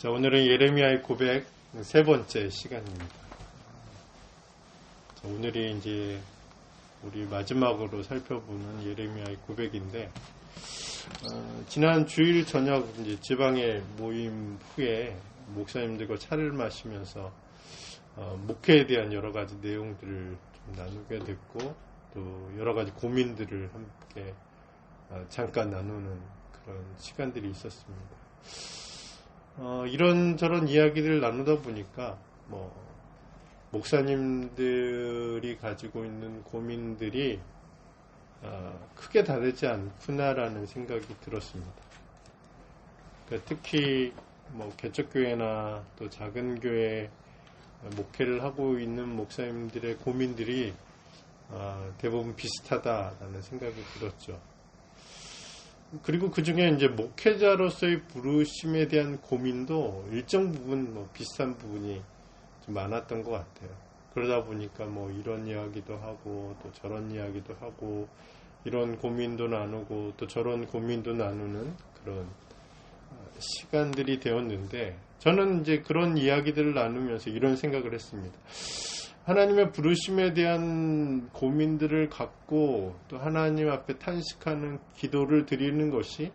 자, 오늘은 예레미야의 고백 세 번째 시간입니다. 자, 오늘이 이제 우리 마지막으로 살펴보는 예레미야의 고백인데, 지난 주일 저녁 이제 지방의 모임 후에 목사님들과 차를 마시면서 목회에 대한 여러 가지 내용들을 좀 나누게 됐고, 또 여러 가지 고민들을 함께 잠깐 나누는 그런 시간들이 있었습니다. 이런저런 이야기를 나누다 보니까 목사님들이 가지고 있는 고민들이 크게 다르지 않구나라는 생각이 들었습니다. 그러니까 특히 개척교회나 또 작은 교회 목회를 하고 있는 목사님들의 고민들이 대부분 비슷하다라는 생각이 들었죠. 그리고 그 중에 이제 목회자로서의 부르심에 대한 고민도 일정 부분 비슷한 부분이 좀 많았던 것 같아요. 그러다 보니까 이런 이야기도 하고 또 저런 이야기도 하고 이런 고민도 나누고 또 저런 고민도 나누는 그런 시간들이 되었는데, 저는 이제 그런 이야기들을 나누면서 이런 생각을 했습니다. 하나님의 부르심에 대한 고민들을 갖고 또 하나님 앞에 탄식하는 기도를 드리는 것이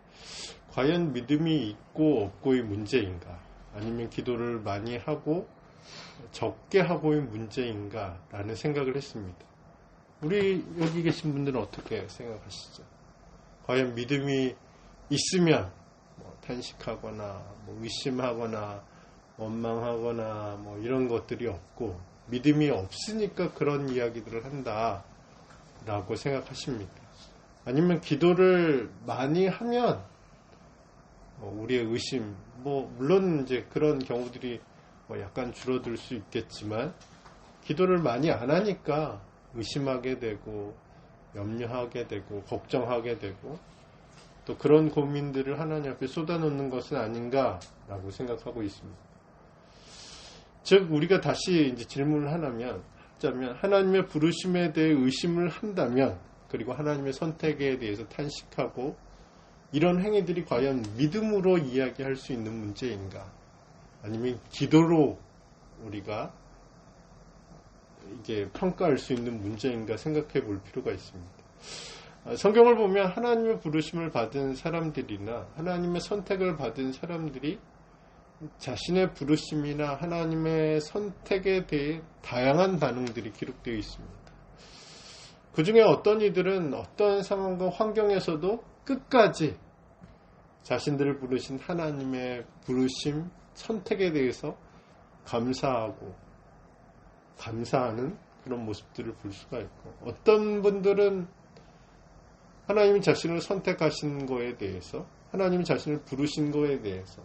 과연 믿음이 있고 없고의 문제인가, 아니면 기도를 많이 하고 적게 하고의 문제인가 라는 생각을 했습니다. 우리 여기 계신 분들은 어떻게 생각하시죠? 과연 믿음이 있으면 탄식하거나 의심하거나 원망하거나 이런 것들이 없고, 믿음이 없으니까 그런 이야기들을 한다라고 생각하십니까? 아니면 기도를 많이 하면 우리의 의심, 물론 이제 그런 경우들이 약간 줄어들 수 있겠지만, 기도를 많이 안 하니까 의심하게 되고 염려하게 되고 걱정하게 되고 또 그런 고민들을 하나님 앞에 쏟아놓는 것은 아닌가라고 생각하고 있습니다. 즉, 우리가 다시 이제 질문을 하자면, 하나님의 부르심에 대해 의심을 한다면, 그리고 하나님의 선택에 대해서 탄식하고, 이런 행위들이 과연 믿음으로 이야기할 수 있는 문제인가, 아니면 기도로 우리가 이게 평가할 수 있는 문제인가 생각해 볼 필요가 있습니다. 성경을 보면 하나님의 부르심을 받은 사람들이나 하나님의 선택을 받은 사람들이 자신의 부르심이나 하나님의 선택에 대해 다양한 반응들이 기록되어 있습니다. 그 중에 어떤 이들은 어떤 상황과 환경에서도 끝까지 자신들을 부르신 하나님의 부르심, 선택에 대해서 감사하고 감사하는 그런 모습들을 볼 수가 있고, 어떤 분들은 하나님이 자신을 선택하신 거에 대해서, 하나님이 자신을 부르신 거에 대해서,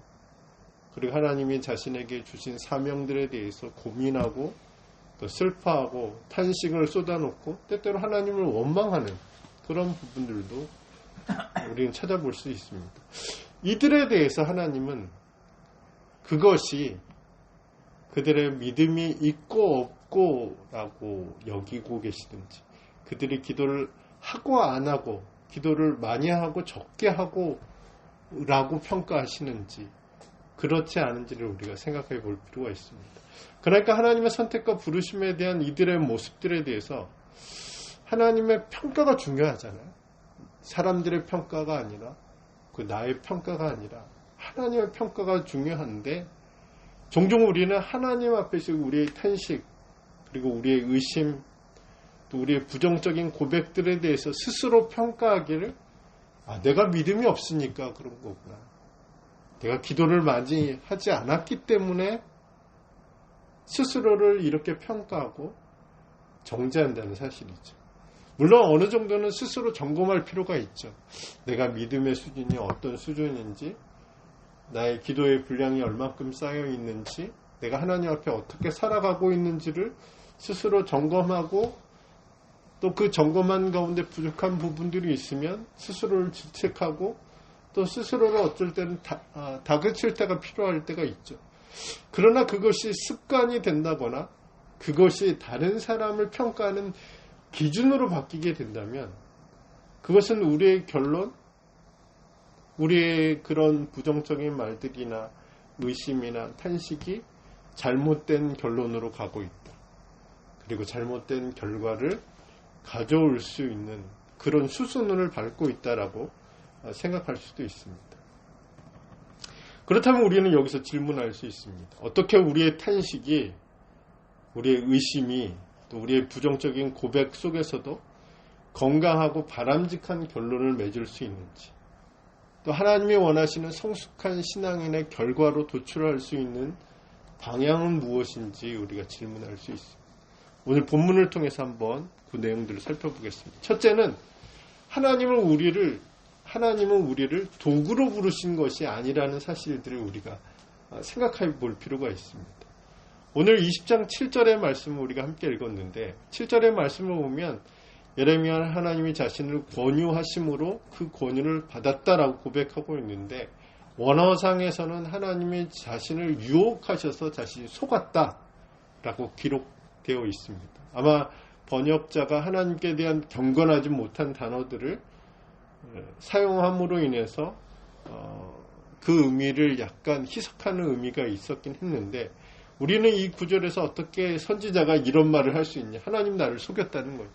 그리고 하나님이 자신에게 주신 사명들에 대해서 고민하고 또 슬퍼하고 탄식을 쏟아놓고 때때로 하나님을 원망하는 그런 부분들도 우리는 찾아볼 수 있습니다. 이들에 대해서 하나님은 그것이 그들의 믿음이 있고 없고 라고 여기고 계시든지, 그들이 기도를 하고 안 하고, 기도를 많이 하고 적게 하고 라고 평가하시는지 그렇지 않은지를 우리가 생각해 볼 필요가 있습니다. 그러니까 하나님의 선택과 부르심에 대한 이들의 모습들에 대해서 하나님의 평가가 중요하잖아요. 사람들의 평가가 아니라, 나의 평가가 아니라 하나님의 평가가 중요한데, 종종 우리는 하나님 앞에서 우리의 탄식, 그리고 우리의 의심, 또 우리의 부정적인 고백들에 대해서 스스로 평가하기를, 내가 믿음이 없으니까 그런 거구나, 내가 기도를 많이 하지 않았기 때문에 스스로를 이렇게 평가하고 정죄한다는 사실이죠. 물론 어느 정도는 스스로 점검할 필요가 있죠. 내가 믿음의 수준이 어떤 수준인지, 나의 기도의 분량이 얼만큼 쌓여 있는지, 내가 하나님 앞에 어떻게 살아가고 있는지를 스스로 점검하고, 또 그 점검한 가운데 부족한 부분들이 있으면 스스로를 질책하고, 또 스스로를 어쩔 때는 다그칠 때가 필요할 때가 있죠. 그러나 그것이 습관이 된다거나 그것이 다른 사람을 평가하는 기준으로 바뀌게 된다면, 그것은 우리의 결론, 우리의 그런 부정적인 말들이나 의심이나 탄식이 잘못된 결론으로 가고 있다. 그리고 잘못된 결과를 가져올 수 있는 그런 수순을 밟고 있다라고 생각할 수도 있습니다. 그렇다면 우리는 여기서 질문할 수 있습니다. 어떻게 우리의 탄식이, 우리의 의심이, 또 우리의 부정적인 고백 속에서도 건강하고 바람직한 결론을 맺을 수 있는지, 또 하나님이 원하시는 성숙한 신앙인의 결과로 도출할 수 있는 방향은 무엇인지 우리가 질문할 수 있습니다. 오늘 본문을 통해서 한번 그 내용들을 살펴보겠습니다. 첫째는 하나님은 우리를 도구로 부르신 것이 아니라는 사실들을 우리가 생각해 볼 필요가 있습니다. 오늘 20장 7절의 말씀을 우리가 함께 읽었는데 7절의 말씀을 보면 예레미야는 하나님이 자신을 권유하심으로 그 권유를 받았다라고 고백하고 있는데 원어상에서는 하나님이 자신을 유혹하셔서 자신이 속았다라고 기록되어 있습니다. 아마 번역자가 하나님께 대한 경건하지 못한 단어들을 사용함으로 인해서 그 의미를 약간 희석하는 의미가 있었긴 했는데 우리는 이 구절에서 어떻게 선지자가 이런 말을 할 수 있냐. 하나님 나를 속였다는 거죠.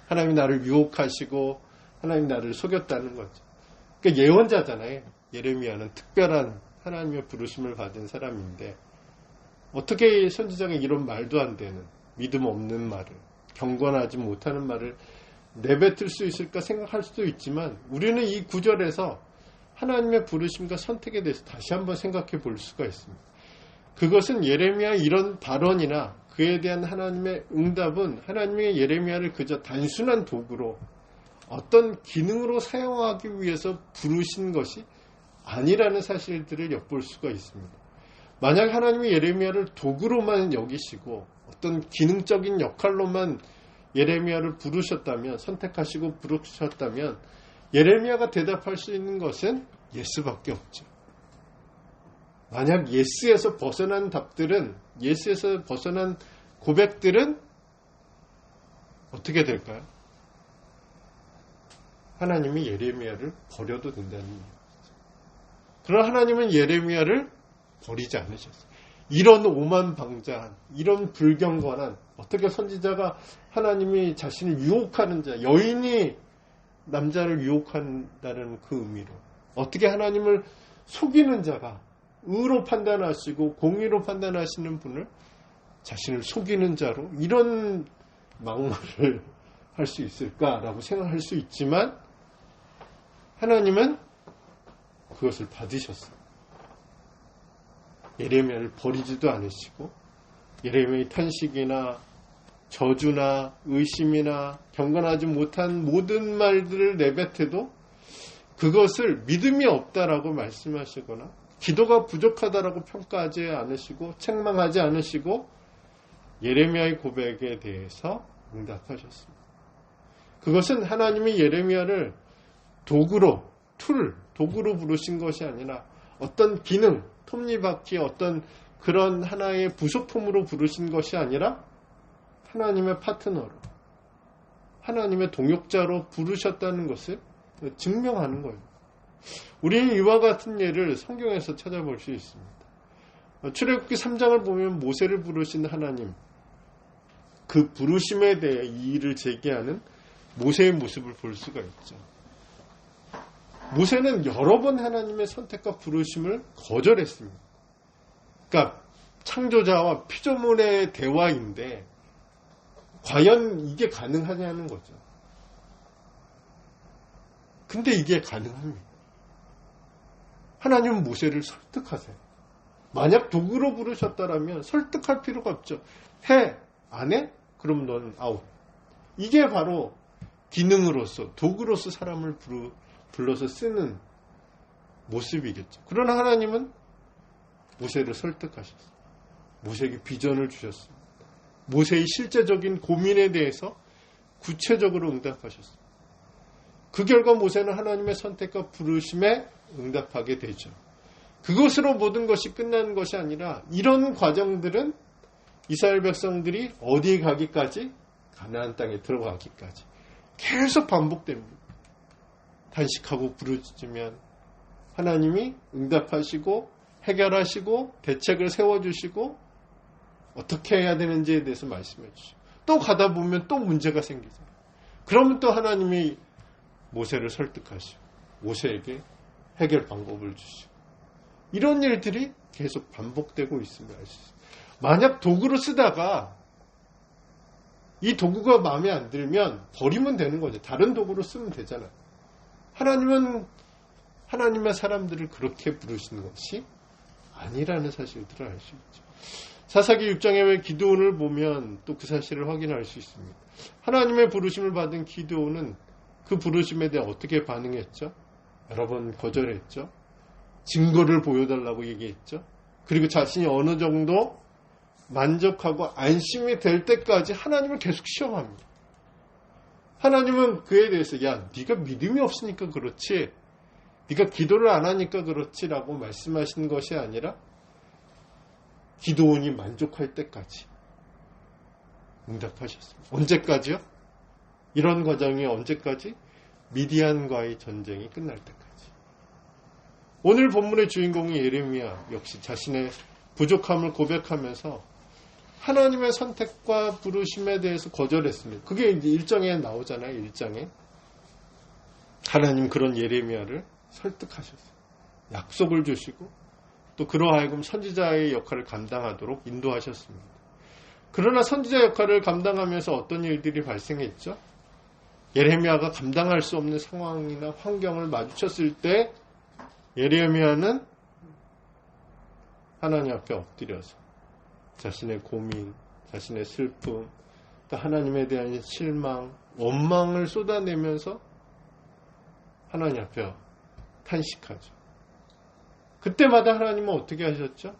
하나님 나를 유혹하시고 하나님 나를 속였다는 거죠. 그러니까 예언자잖아요. 예레미야는 특별한 하나님의 부르심을 받은 사람인데 어떻게 선지자가 이런 말도 안 되는 믿음 없는 말을, 경건하지 못하는 말을 내뱉을 수 있을까 생각할 수도 있지만 우리는 이 구절에서 하나님의 부르심과 선택에 대해서 다시 한번 생각해 볼 수가 있습니다. 그것은 예레미야의 이런 발언이나 그에 대한 하나님의 응답은 하나님의 예레미야를 그저 단순한 도구로 어떤 기능으로 사용하기 위해서 부르신 것이 아니라는 사실들을 엿볼 수가 있습니다. 만약 하나님이 예레미야를 도구로만 여기시고 어떤 기능적인 역할로만 예레미야를 부르셨다면, 선택하시고 부르셨다면 예레미야가 대답할 수 있는 것은 예스밖에 없죠. 만약 예스에서 벗어난 답들은, 예스에서 벗어난 고백들은 어떻게 될까요? 하나님이 예레미야를 버려도 된다는 얘기죠. 그러나 하나님은 예레미야를 버리지 않으셨어요. 이런 오만방자한, 이런 불경건한, 어떻게 선지자가 하나님이 자신을 유혹하는 자, 여인이 남자를 유혹한다는 그 의미로, 어떻게 하나님을 속이는 자가 의로 판단하시고 공의로 판단하시는 분을 자신을 속이는 자로 이런 막말을 할 수 있을까라고 생각할 수 있지만 하나님은 그것을 받으셨어요. 예레미야를 버리지도 않으시고 예레미야의 탄식이나 저주나 의심이나 경건하지 못한 모든 말들을 내뱉어도 그것을 믿음이 없다라고 말씀하시거나 기도가 부족하다라고 평가하지 않으시고 책망하지 않으시고 예레미야의 고백에 대해서 응답하셨습니다. 그것은 하나님이 예레미야를 도구로 부르신 것이 아니라 어떤 기능, 톱니바퀴 어떤 그런 하나의 부속품으로 부르신 것이 아니라 하나님의 파트너로, 하나님의 동역자로 부르셨다는 것을 증명하는 거예요. 우리는 이와 같은 예를 성경에서 찾아볼 수 있습니다. 출애굽기 3장을 보면 모세를 부르신 하나님, 그 부르심에 대해 이의를 제기하는 모세의 모습을 볼 수가 있죠. 모세는 여러 번 하나님의 선택과 부르심을 거절했습니다. 그러니까 창조자와 피조물의 대화인데 과연 이게 가능하냐는 거죠. 근데 이게 가능합니다. 하나님은 모세를 설득하세요. 만약 도구로 부르셨다라면 설득할 필요가 없죠. 해, 안 해? 그럼 넌 아웃. 이게 바로 기능으로서, 도구로서 사람을 불러서 쓰는 모습이겠죠. 그러나 하나님은 모세를 설득하셨어요. 모세에게 비전을 주셨어요. 모세의 실제적인 고민에 대해서 구체적으로 응답하셨어요. 그 결과 모세는 하나님의 선택과 부르심에 응답하게 되죠. 그것으로 모든 것이 끝나는 것이 아니라 이런 과정들은 이스라엘 백성들이 어디에 가기까지? 가나안 땅에 들어가기까지 계속 반복됩니다. 단식하고 부르짖으면 하나님이 응답하시고 해결하시고 대책을 세워주시고 어떻게 해야 되는지에 대해서 말씀해 주시고 또 가다 보면 또 문제가 생기잖아요. 그러면 또 하나님이 모세를 설득하시고 모세에게 해결 방법을 주시고 이런 일들이 계속 반복되고 있음을 알 수 있어요. 만약 도구로 쓰다가 이 도구가 마음에 안 들면 버리면 되는 거죠. 다른 도구로 쓰면 되잖아요. 하나님은 하나님의 사람들을 그렇게 부르시는 것이 아니라는 사실들을 알 수 있죠. 사사기 6장의 기드온을 보면 또 그 사실을 확인할 수 있습니다. 하나님의 부르심을 받은 기드온은 그 부르심에 대해 어떻게 반응했죠? 여러 번 거절했죠. 증거를 보여달라고 얘기했죠. 그리고 자신이 어느 정도 만족하고 안심이 될 때까지 하나님을 계속 시험합니다. 하나님은 그에 대해서 야, 네가 믿음이 없으니까 그렇지, 네가 기도를 안 하니까 그렇지라고 말씀하시는 것이 아니라 기드온이 만족할 때까지 응답하셨습니다. 언제까지요? 이런 과정이 언제까지? 미디안과의 전쟁이 끝날 때까지. 오늘 본문의 주인공이 예레미야 역시 자신의 부족함을 고백하면서 하나님의 선택과 부르심에 대해서 거절했습니다. 그게 이제 1장에 나오잖아요. 1장에. 하나님 그런 예레미야를 설득하셨어요. 약속을 주시고 또 그러하여금 선지자의 역할을 감당하도록 인도하셨습니다. 그러나 선지자 역할을 감당하면서 어떤 일들이 발생했죠? 예레미야가 감당할 수 없는 상황이나 환경을 마주쳤을 때 예레미야는 하나님 앞에 엎드려서 자신의 고민, 자신의 슬픔, 또 하나님에 대한 실망, 원망을 쏟아내면서 하나님 앞에 탄식하죠. 그때마다 하나님은 어떻게 하셨죠?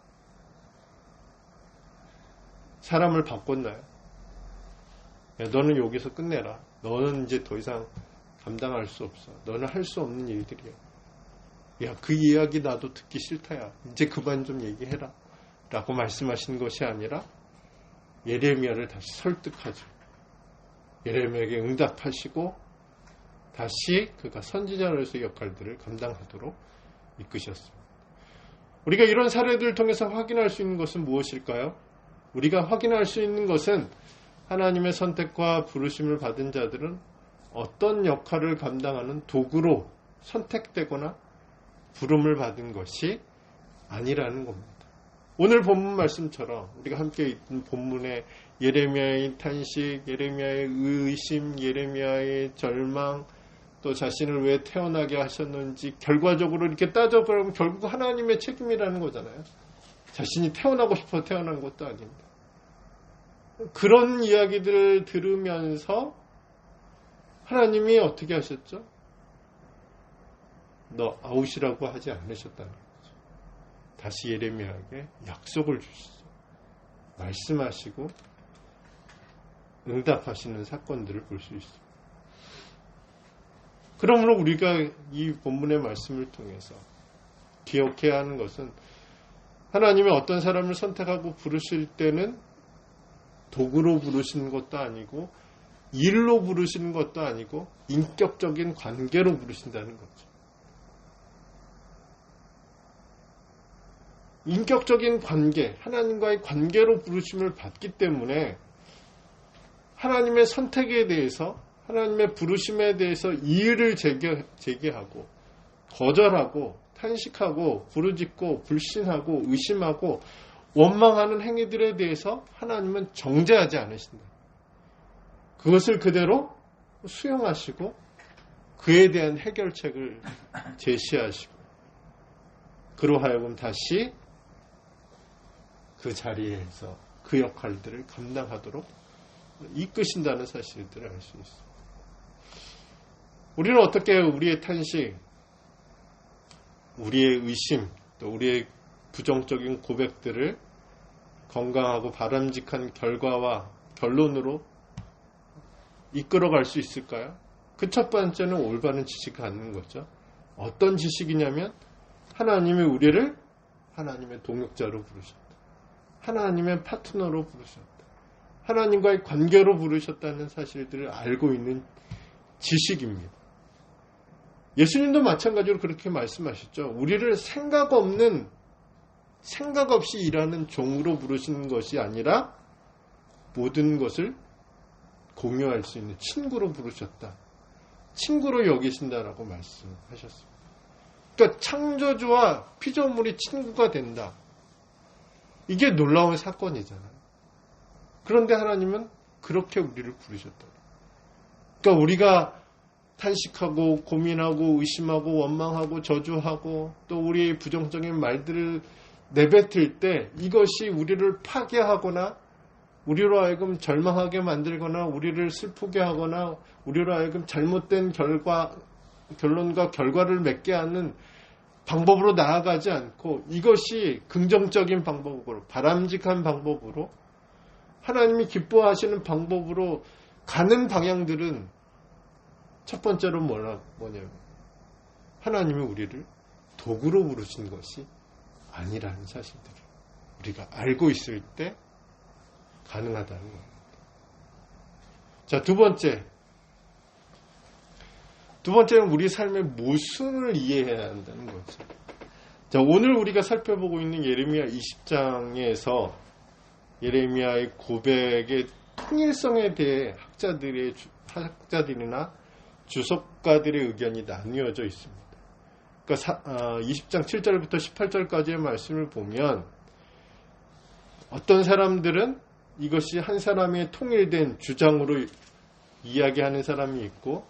사람을 바꿨나요? 야, 너는 여기서 끝내라. 너는 이제 더 이상 감당할 수 없어. 너는 할 수 없는 일들이야. 야, 그 이야기 나도 듣기 싫다야. 이제 그만 좀 얘기해라. 라고 말씀하시는 것이 아니라 예레미야를 다시 설득하죠. 예레미야에게 응답하시고 다시 그가 선지자로서의 역할들을 감당하도록 이끄셨습니다. 우리가 이런 사례들을 통해서 확인할 수 있는 것은 무엇일까요? 우리가 확인할 수 있는 것은 하나님의 선택과 부르심을 받은 자들은 어떤 역할을 감당하는 도구로 선택되거나 부름을 받은 것이 아니라는 겁니다. 오늘 본문 말씀처럼 우리가 함께 읽은 본문의 예레미야의 탄식, 예레미야의 의심, 예레미야의 절망, 또 자신을 왜 태어나게 하셨는지 결과적으로 이렇게 따져보면 결국 하나님의 책임이라는 거잖아요. 자신이 태어나고 싶어 태어난 것도 아닙니다. 그런 이야기들을 들으면서 하나님이 어떻게 하셨죠? 너 아웃이라고 하지 않으셨다는 거죠. 다시 예레미야에게 약속을 주시죠. 말씀하시고 응답하시는 사건들을 볼 수 있습니다. 그러므로 우리가 이 본문의 말씀을 통해서 기억해야 하는 것은 하나님이 어떤 사람을 선택하고 부르실 때는 도구로 부르시는 것도 아니고 일로 부르시는 것도 아니고 인격적인 관계로 부르신다는 거죠. 인격적인 관계, 하나님과의 관계로 부르심을 받기 때문에 하나님의 선택에 대해서, 하나님의 부르심에 대해서 이의를 제기하고 거절하고 탄식하고 부르짖고 불신하고 의심하고 원망하는 행위들에 대해서 하나님은 정죄하지 않으신다. 그것을 그대로 수용하시고 그에 대한 해결책을 제시하시고 그로하여금 다시 그 자리에서 그 역할들을 감당하도록 이끄신다는 사실들을 알 수 있습니다. 우리는 어떻게 우리의 탄식, 우리의 의심, 또 우리의 부정적인 고백들을 건강하고 바람직한 결과와 결론으로 이끌어갈 수 있을까요? 그 첫 번째는 올바른 지식을 갖는 거죠. 어떤 지식이냐면 하나님이 우리를 하나님의 동역자로 부르셨다. 하나님의 파트너로 부르셨다. 하나님과의 관계로 부르셨다는 사실들을 알고 있는 지식입니다. 예수님도 마찬가지로 그렇게 말씀하셨죠. 우리를 생각 없는 생각 없이 일하는 종으로 부르시는 것이 아니라 모든 것을 공유할 수 있는 친구로 부르셨다. 친구로 여기신다라고 말씀하셨습니다. 그러니까 창조주와 피조물이 친구가 된다. 이게 놀라운 사건이잖아요. 그런데 하나님은 그렇게 우리를 부르셨다. 그러니까 우리가 탄식하고 고민하고 의심하고 원망하고 저주하고 또 우리의 부정적인 말들을 내뱉을 때 이것이 우리를 파괴하거나 우리로 하여금 절망하게 만들거나 우리를 슬프게 하거나 우리로 하여금 잘못된 결론과 결과를 맺게 하는 방법으로 나아가지 않고 이것이 긍정적인 방법으로 바람직한 방법으로 하나님이 기뻐하시는 방법으로 가는 방향들은 첫 번째로 뭐냐면 하나님이 우리를 도구로 부르신 것이 아니라는 사실들을 우리가 알고 있을 때 가능하다는 겁니다. 자, 두 번째는 우리 삶의 모순을 이해해야 한다는 거죠. 자, 오늘 우리가 살펴보고 있는 예레미야 20장에서 예레미야의 고백의 통일성에 대해 학자들이나 주석가들의 의견이 나뉘어져 있습니다. 그러니까 20장 7절부터 18절까지의 말씀을 보면 어떤 사람들은 이것이 한 사람의 통일된 주장으로 이야기하는 사람이 있고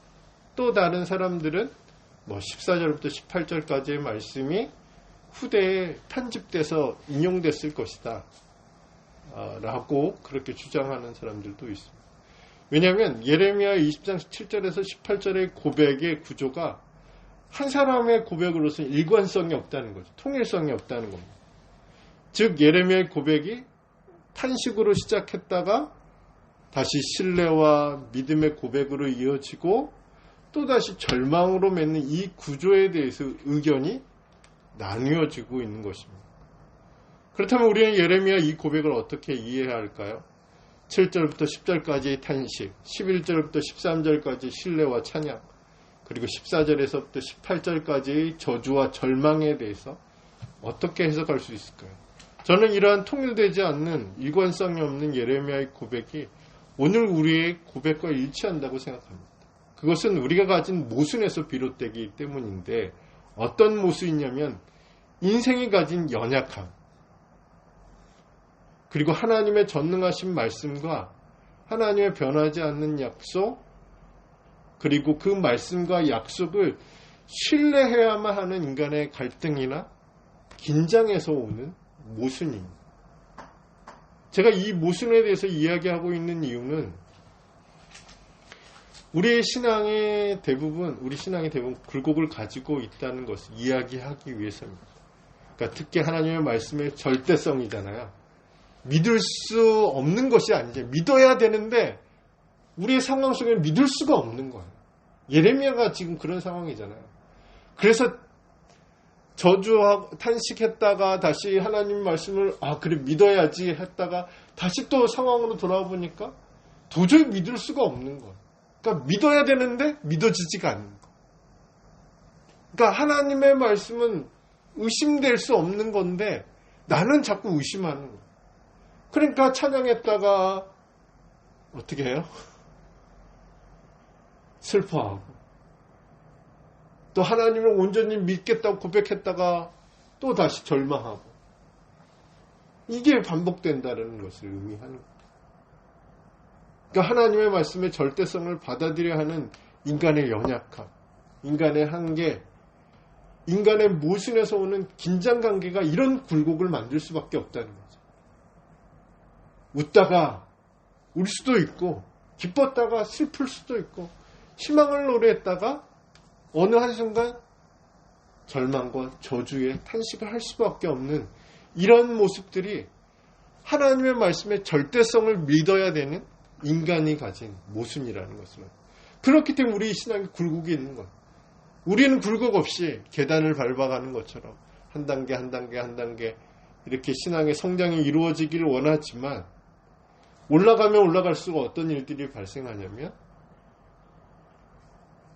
또 다른 사람들은 14절부터 18절까지의 말씀이 후대에 편집돼서 인용됐을 것이다 라고 그렇게 주장하는 사람들도 있습니다. 왜냐하면 예레미야 20장 7절에서 18절의 고백의 구조가 한 사람의 고백으로서 일관성이 없다는 거죠. 통일성이 없다는 겁니다. 즉 예레미야의 고백이 탄식으로 시작했다가 다시 신뢰와 믿음의 고백으로 이어지고 또다시 절망으로 맺는 이 구조에 대해서 의견이 나뉘어지고 있는 것입니다. 그렇다면 우리는 예레미야 이 고백을 어떻게 이해해야 할까요? 7절부터 10절까지의 탄식, 11절부터 13절까지 신뢰와 찬양, 그리고 14절에서부터 18절까지의 저주와 절망에 대해서 어떻게 해석할 수 있을까요? 저는 이러한 통일되지 않는 일관성이 없는 예레미야의 고백이 오늘 우리의 고백과 일치한다고 생각합니다. 그것은 우리가 가진 모순에서 비롯되기 때문인데 어떤 모순이냐면 인생이 가진 연약함 그리고 하나님의 전능하신 말씀과 하나님의 변하지 않는 약속 그리고 그 말씀과 약속을 신뢰해야만 하는 인간의 갈등이나 긴장에서 오는 모순입니다. 제가 이 모순에 대해서 이야기하고 있는 이유는 우리 신앙의 대부분 굴곡을 가지고 있다는 것을 이야기하기 위해서입니다. 그러니까 특히 하나님의 말씀의 절대성이잖아요. 믿을 수 없는 것이 아니죠. 믿어야 되는데 우리의 상황 속에 믿을 수가 없는 거예요. 예레미야가 지금 그런 상황이잖아요. 그래서 저주하고 탄식했다가 다시 하나님 말씀을 그래 믿어야지 했다가 다시 또 상황으로 돌아와 보니까 도저히 믿을 수가 없는 거예요. 그러니까 믿어야 되는데 믿어지지가 않는 거예요. 그러니까 하나님의 말씀은 의심될 수 없는 건데 나는 자꾸 의심하는 거예요. 그러니까 찬양했다가 어떻게 해요? 슬퍼하고 또 하나님을 온전히 믿겠다고 고백했다가 또 다시 절망하고 이게 반복된다는 것을 의미하는 거예요. 그러니까 하나님의 말씀의 절대성을 받아들여야 하는 인간의 연약함, 인간의 한계, 인간의 모순에서 오는 긴장관계가 이런 굴곡을 만들 수밖에 없다는 거죠. 웃다가 울 수도 있고 기뻤다가 슬플 수도 있고 희망을 노래했다가 어느 한순간 절망과 저주의 탄식을 할 수밖에 없는 이런 모습들이 하나님의 말씀의 절대성을 믿어야 되는 인간이 가진 모순이라는 것을. 그렇기 때문에 우리 신앙에 굴곡이 있는 거예요. 우리는 굴곡 없이 계단을 밟아가는 것처럼 한 단계 한 단계 한 단계 이렇게 신앙의 성장이 이루어지기를 원하지만 올라가면 올라갈수록 어떤 일들이 발생하냐면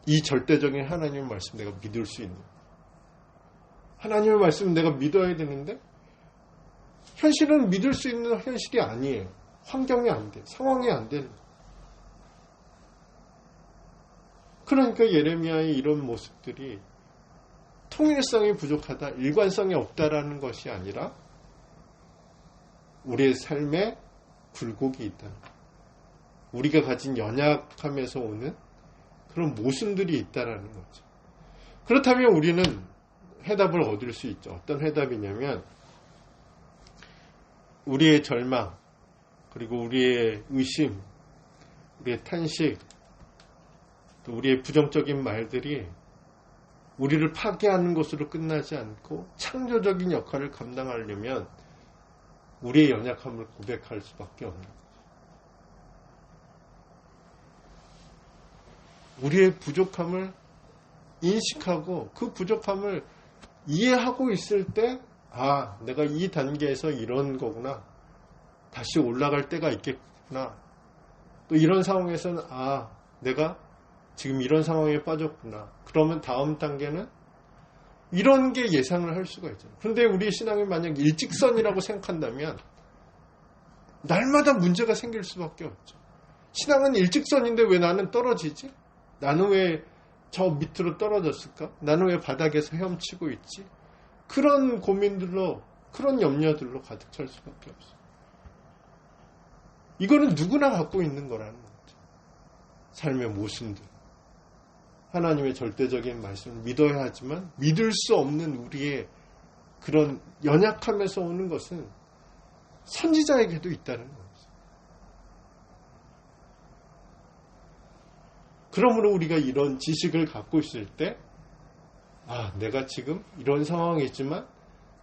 이 절대적인 하나님의 말씀 내가 믿을 수 있는 하나님의 말씀 내가 믿어야 되는데 현실은 믿을 수 있는 현실이 아니에요. 환경이 안 돼. 상황이 안 되는 거예요. 그러니까 예레미야의 이런 모습들이 통일성이 부족하다, 일관성이 없다라는 것이 아니라 우리의 삶에 굴곡이 있다. 우리가 가진 연약함에서 오는 그런 모순들이 있다라는 거죠. 그렇다면 우리는 해답을 얻을 수 있죠. 어떤 해답이냐면 우리의 절망, 그리고 우리의 의심, 우리의 탄식, 또 우리의 부정적인 말들이 우리를 파괴하는 것으로 끝나지 않고 창조적인 역할을 감당하려면 우리의 연약함을 고백할 수밖에 없는 거죠. 우리의 부족함을 인식하고 그 부족함을 이해하고 있을 때, 아, 내가 이 단계에서 이런 거구나. 다시 올라갈 때가 있겠구나. 또 이런 상황에서는, 아, 내가 지금 이런 상황에 빠졌구나. 그러면 다음 단계는 이런 게 예상을 할 수가 있잖아요. 그런데 우리 신앙이 만약 일직선이라고 생각한다면 날마다 문제가 생길 수밖에 없죠. 신앙은 일직선인데 왜 나는 떨어지지? 나는 왜 저 밑으로 떨어졌을까? 나는 왜 바닥에서 헤엄치고 있지? 그런 고민들로, 그런 염려들로 가득 찰 수밖에 없어요. 이거는 누구나 갖고 있는 거라는 거죠. 삶의 모순들. 하나님의 절대적인 말씀을 믿어야 하지만 믿을 수 없는 우리의 그런 연약함에서 오는 것은 선지자에게도 있다는 거죠. 그러므로 우리가 이런 지식을 갖고 있을 때, 아, 내가 지금 이런 상황이지만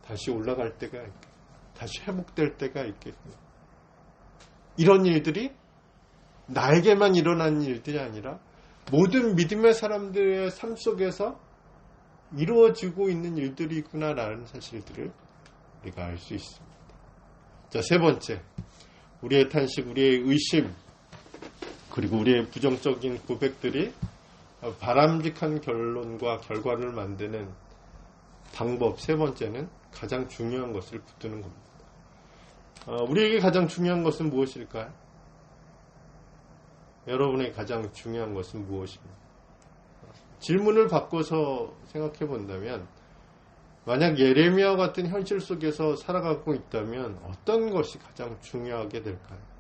다시 올라갈 때가 있겠구나. 다시 회복될 때가 있겠구나. 이런 일들이 나에게만 일어나는 일들이 아니라 모든 믿음의 사람들의 삶 속에서 이루어지고 있는 일들이구나라는 사실들을 우리가 알 수 있습니다. 자, 세 번째, 우리의 탄식, 우리의 의심, 그리고 우리의 부정적인 고백들이 바람직한 결론과 결과를 만드는 방법, 세 번째는 가장 중요한 것을 붙드는 겁니다. 우리에게 가장 중요한 것은 무엇일까요? 여러분에게 가장 중요한 것은 무엇입니까? 질문을 바꿔서 생각해 본다면, 만약 예레미야와 같은 현실 속에서 살아가고 있다면 어떤 것이 가장 중요하게 될까요?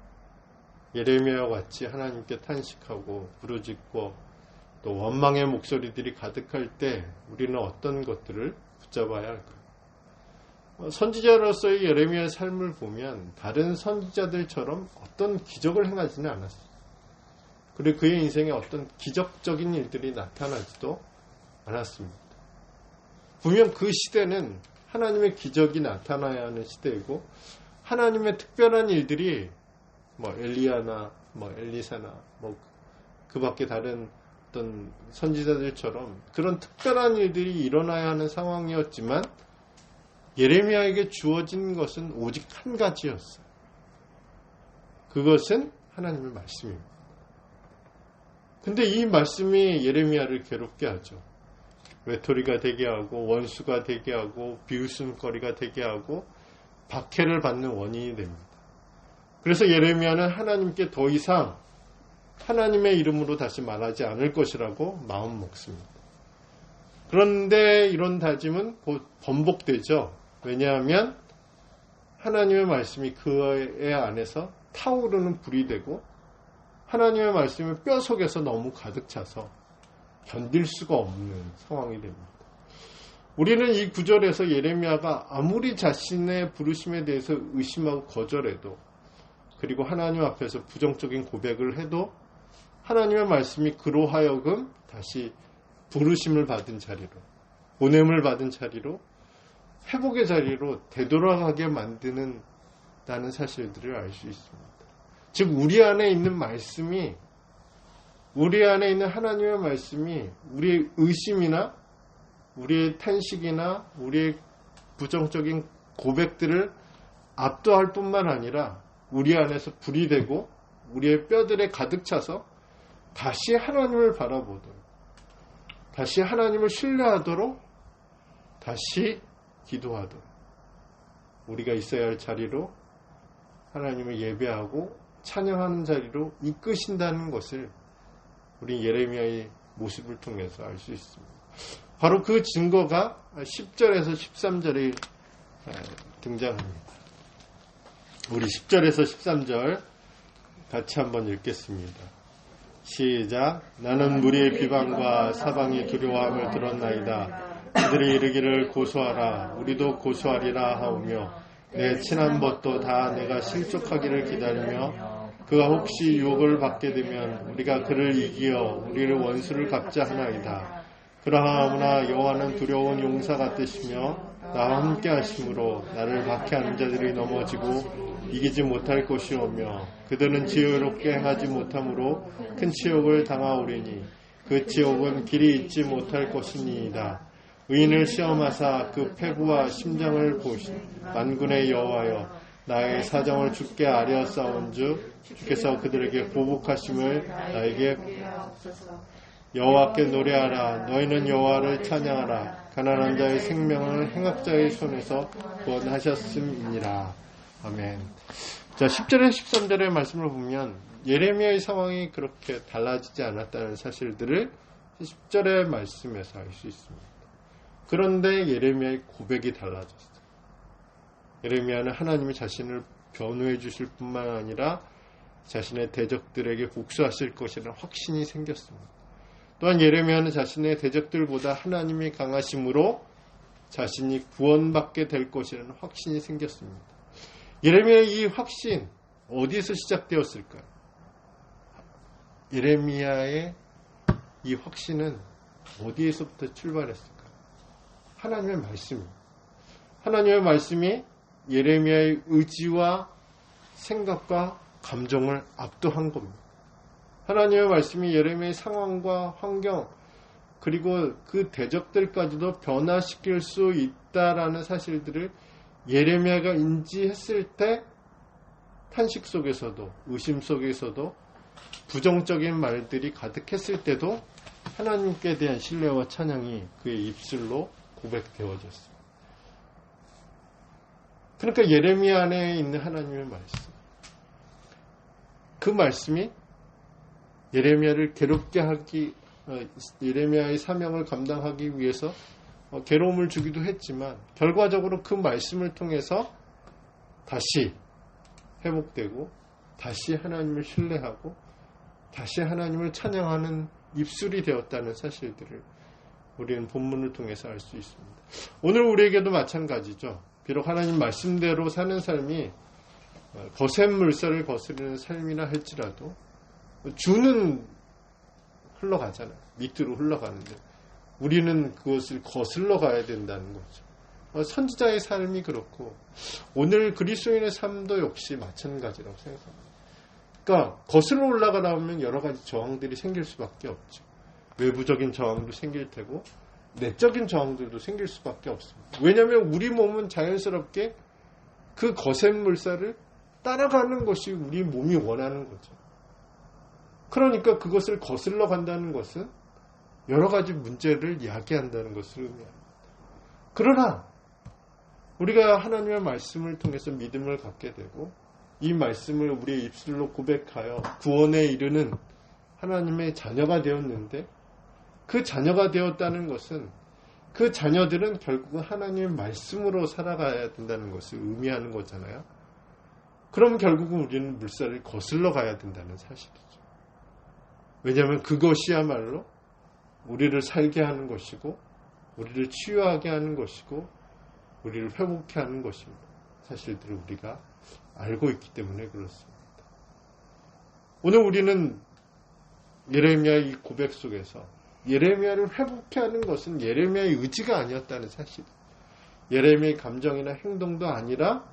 예레미야와 같이 하나님께 탄식하고 부르짖고 또 원망의 목소리들이 가득할 때 우리는 어떤 것들을 붙잡아야 할까요? 선지자로서의 예레미야의 삶을 보면 다른 선지자들처럼 어떤 기적을 행하지는 않았어요. 그리고 그의 인생에 어떤 기적적인 일들이 나타나지도 않았습니다. 분명 그 시대는 하나님의 기적이 나타나야 하는 시대이고 하나님의 특별한 일들이 엘리야나 엘리사나 그 밖에 다른 어떤 선지자들처럼 그런 특별한 일들이 일어나야 하는 상황이었지만 예레미야에게 주어진 것은 오직 한 가지였어요. 그것은 하나님의 말씀입니다. 근데 이 말씀이 예레미야를 괴롭게 하죠. 외톨이가 되게 하고 원수가 되게 하고 비웃음거리가 되게 하고 박해를 받는 원인이 됩니다. 그래서 예레미야는 하나님께 더 이상 하나님의 이름으로 다시 말하지 않을 것이라고 마음 먹습니다. 그런데 이런 다짐은 곧 번복되죠. 왜냐하면 하나님의 말씀이 그의 안에서 타오르는 불이 되고 하나님의 말씀이 뼈속에서 너무 가득 차서 견딜 수가 없는 상황이 됩니다. 우리는 이 구절에서 예레미야가 아무리 자신의 부르심에 대해서 의심하고 거절해도 그리고 하나님 앞에서 부정적인 고백을 해도 하나님의 말씀이 그로 하여금 다시 부르심을 받은 자리로, 보냄을 받은 자리로, 회복의 자리로 되돌아가게 만드는 다는 사실들을 알 수 있습니다. 즉 우리 안에 있는 말씀이, 우리 안에 있는 하나님의 말씀이 우리의 의심이나 우리의 탄식이나 우리의 부정적인 고백들을 압도할 뿐만 아니라 우리 안에서 불이 되고 우리의 뼈들에 가득 차서 다시 하나님을 바라보도록, 다시 하나님을 신뢰하도록, 다시 기도하도록, 우리가 있어야 할 자리로 하나님을 예배하고 찬양하는 자리로 이끄신다는 것을 우리 예레미야의 모습을 통해서 알 수 있습니다. 바로 그 증거가 10절에서 13절에 등장합니다. 우리 10절에서 13절 같이 한번 읽겠습니다. 시작. 나는 무리의 비방과 사방이 두려워함을 들었나이다. 그들이 이르기를 고소하라. 우리도 고소하리라 하오며 내 친한 벗도 다 내가 실족하기를 기다리며 그가 혹시 유혹을 받게 되면 우리가 그를 이기어 우리를 원수를 갚자 하나이다. 그러하오나 여호와는 두려운 용사 같으시며 나와 함께 하심으로 나를 박해하는 자들이 넘어지고 이기지 못할 것이오며 그들은 지혜롭게 행하지 못함으로 큰 치욕을 당하오리니 그 치욕은 길이 잊지 못할 것이니이다. 의인을 시험하사 그 패구와 심장을 보신 만군의 여호와여 나의 사정을 주께 아뢰었사온즉 주께서 그들에게 보복하심을 나에게 여호와께 노래하라. 너희는 여호와를 찬양하라. 가난한 자의 생명을 행악자의 손에서 구원하셨음이니라. 아멘. 자, 10절에 13절의 말씀을 보면 예레미야의 상황이 그렇게 달라지지 않았다는 사실들을 10절의 말씀에서 알 수 있습니다. 그런데 예레미야의 고백이 달라졌어요. 예레미야는 하나님이 자신을 변호해 주실 뿐만 아니라 자신의 대적들에게 복수하실 것이라는 확신이 생겼습니다. 또한 예레미야는 자신의 대적들보다 하나님이 강하심으로 자신이 구원받게 될 것이라는 확신이 생겼습니다. 예레미야의 이 확신 어디에서 시작되었을까요? 예레미야의 이 확신은 어디에서부터 출발했을까요? 하나님의 말씀입니다. 하나님의 말씀이 예레미야의 의지와 생각과 감정을 압도한 겁니다. 하나님의 말씀이 예레미야의 상황과 환경 그리고 그 대적들까지도 변화시킬 수 있다라는 사실들을 예레미야가 인지했을 때 탄식 속에서도 의심 속에서도 부정적인 말들이 가득했을 때도 하나님께 대한 신뢰와 찬양이 그의 입술로 고백되어졌습니다. 그러니까 예레미야 안에 있는 하나님의 말씀, 그 말씀이 예레미야를 괴롭게 하기, 예레미야의 사명을 감당하기 위해서 괴로움을 주기도 했지만 결과적으로 그 말씀을 통해서 다시 회복되고 다시 하나님을 신뢰하고 다시 하나님을 찬양하는 입술이 되었다는 사실들을 우리는 본문을 통해서 알 수 있습니다. 오늘 우리에게도 마찬가지죠. 비록 하나님 말씀대로 사는 삶이 거센 물살을 거스르는 삶이나 할지라도 주는 흘러가잖아요. 밑으로 흘러가는데 우리는 그것을 거슬러 가야 된다는 거죠. 선지자의 삶이 그렇고 오늘 그리스도인의 삶도 역시 마찬가지라고 생각합니다. 그러니까 거슬러 올라가다 보면 여러 가지 저항들이 생길 수밖에 없죠. 외부적인 저항도 생길 테고 내적인 저항들도 생길 수밖에 없습니다. 왜냐하면 우리 몸은 자연스럽게 그 거센 물살을 따라가는 것이 우리 몸이 원하는 거죠. 그러니까 그것을 거슬러 간다는 것은 여러 가지 문제를 야기한다는 것을 의미합니다. 그러나 우리가 하나님의 말씀을 통해서 믿음을 갖게 되고 이 말씀을 우리의 입술로 고백하여 구원에 이르는 하나님의 자녀가 되었는데 그 자녀가 되었다는 것은 그 자녀들은 결국은 하나님의 말씀으로 살아가야 된다는 것을 의미하는 거잖아요. 그럼 결국은 우리는 물살을 거슬러 가야 된다는 사실이죠. 왜냐하면 그것이야말로 우리를 살게 하는 것이고 우리를 치유하게 하는 것이고 우리를 회복케 하는 것입니다. 사실들을 우리가 알고 있기 때문에 그렇습니다. 오늘 우리는 예레미야의 이 고백 속에서 예레미야를 회복케 하는 것은 예레미야의 의지가 아니었다는 사실, 예레미야의 감정이나 행동도 아니라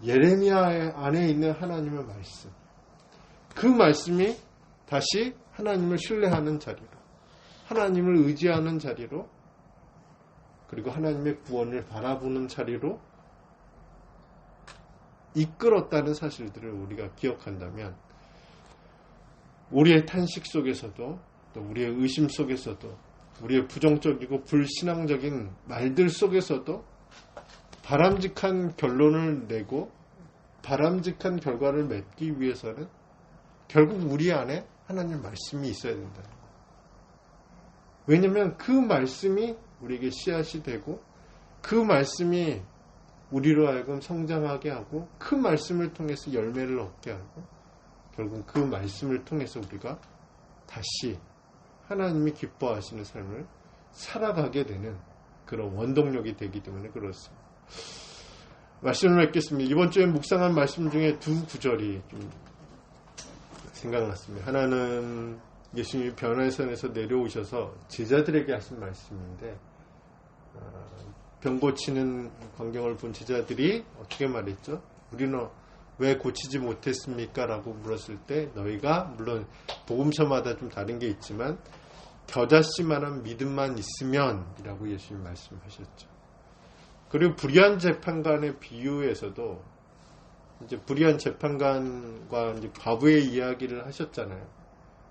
예레미야 안에 있는 하나님의 말씀, 그 말씀이 다시 하나님을 신뢰하는 자리로, 하나님을 의지하는 자리로, 그리고 하나님의 구원을 바라보는 자리로 이끌었다는 사실들을 우리가 기억한다면 우리의 탄식 속에서도 또 우리의 의심 속에서도 우리의 부정적이고 불신앙적인 말들 속에서도 바람직한 결론을 내고 바람직한 결과를 맺기 위해서는 결국 우리 안에 하나님 말씀이 있어야 된다. 왜냐하면 그 말씀이 우리에게 씨앗이 되고 그 말씀이 우리로 하여금 성장하게 하고 그 말씀을 통해서 열매를 얻게 하고 결국 그 말씀을 통해서 우리가 다시 하나님이 기뻐하시는 삶을 살아가게 되는 그런 원동력이 되기 때문에 그렇습니다. 말씀을 맺겠습니다. 이번 주에 묵상한 말씀 중에 두 구절이 좀 생각났습니다. 하나는 예수님이 변화선에서 내려오셔서 제자들에게 하신 말씀인데 병 고치는 광경을 본 제자들이 어떻게 말했죠? 우리는 왜 고치지 못했습니까? 라고 물었을 때 너희가 물론 복음서마다 좀 다른 게 있지만 겨자씨만한 믿음만 있으면 이라고 예수님 말씀하셨죠. 그리고 불의한 재판관의 비유에서도 이제 불의한 재판관과 이제 과부의 이야기를 하셨잖아요.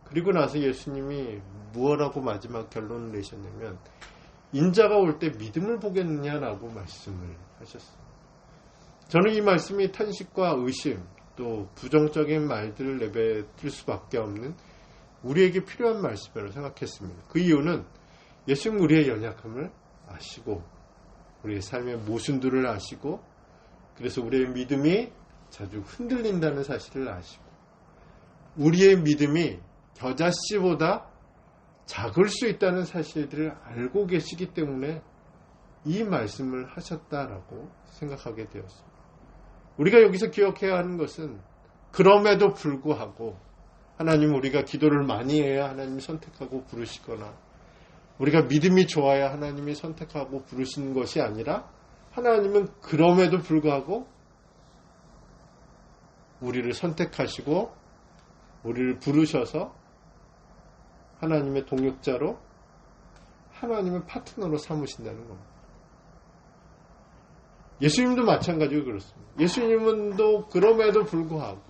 그리고 나서 예수님이 무엇라고 마지막 결론을 내셨냐면 인자가 올 때 믿음을 보겠느냐라고 말씀을 하셨어요. 저는 이 말씀이 탄식과 의심 또 부정적인 말들을 내뱉을 수밖에 없는 우리에게 필요한 말씀이라고 생각했습니다. 그 이유는 예수님 우리의 연약함을 아시고 우리의 삶의 모순들을 아시고 그래서 우리의 믿음이 자주 흔들린다는 사실을 아시고 우리의 믿음이 겨자씨보다 작을 수 있다는 사실들을 알고 계시기 때문에 이 말씀을 하셨다라고 생각하게 되었습니다. 우리가 여기서 기억해야 하는 것은 그럼에도 불구하고 하나님 우리가 기도를 많이 해야 하나님이 선택하고 부르시거나 우리가 믿음이 좋아야 하나님이 선택하고 부르시는 것이 아니라 하나님은 그럼에도 불구하고 우리를 선택하시고 우리를 부르셔서 하나님의 동역자로 하나님의 파트너로 삼으신다는 겁니다. 예수님도 마찬가지로 그렇습니다. 예수님도 그럼에도 불구하고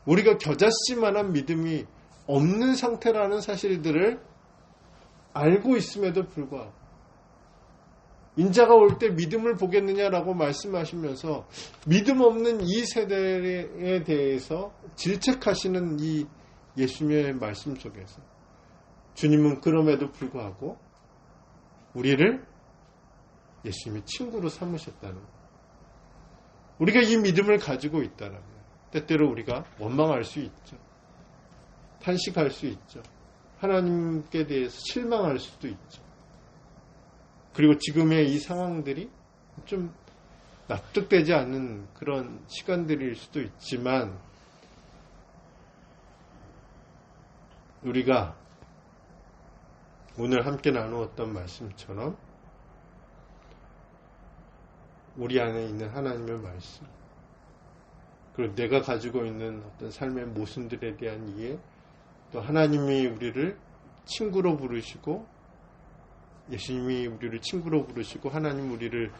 우리가 겨자씨만한 믿음이 없는 상태라는 사실들을 알고 있음에도 불구하고 인자가 올 때 믿음을 보겠느냐라고 말씀하시면서 믿음 없는 이 세대에 대해서 질책하시는 이 예수님의 말씀 속에서 주님은 그럼에도 불구하고 우리를 예수님의 친구로 삼으셨다는 것. 우리가 이 믿음을 가지고 있다면 때때로 우리가 원망할 수 있죠. 탄식할 수 있죠. 하나님께 대해서 실망할 수도 있죠. 그리고 지금의 이 상황들이 좀 납득되지 않는 그런 시간들일 수도 있지만 우리가 오늘 함께 나누었던 말씀처럼 우리 안에 있는 하나님의 말씀 그리고 내가 가지고 있는 어떤 삶의 모순들에 대한 이해 또 하나님이 우리를 친구로 부르시고 예수님이 우리를 친구로 부르시고 하나님 우리를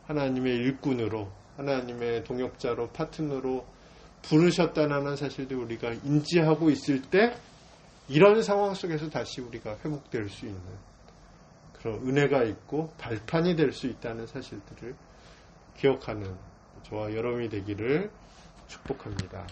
하나님의 일꾼으로 하나님의 동역자로 파트너로 부르셨다는 사실도 우리가 인지하고 있을 때 이런 상황 속에서 다시 우리가 회복될 수 있는 그런 은혜가 있고 발판이 될 수 있다는 사실들을 기억하는 저와 여러분이 되기를 축복합니다.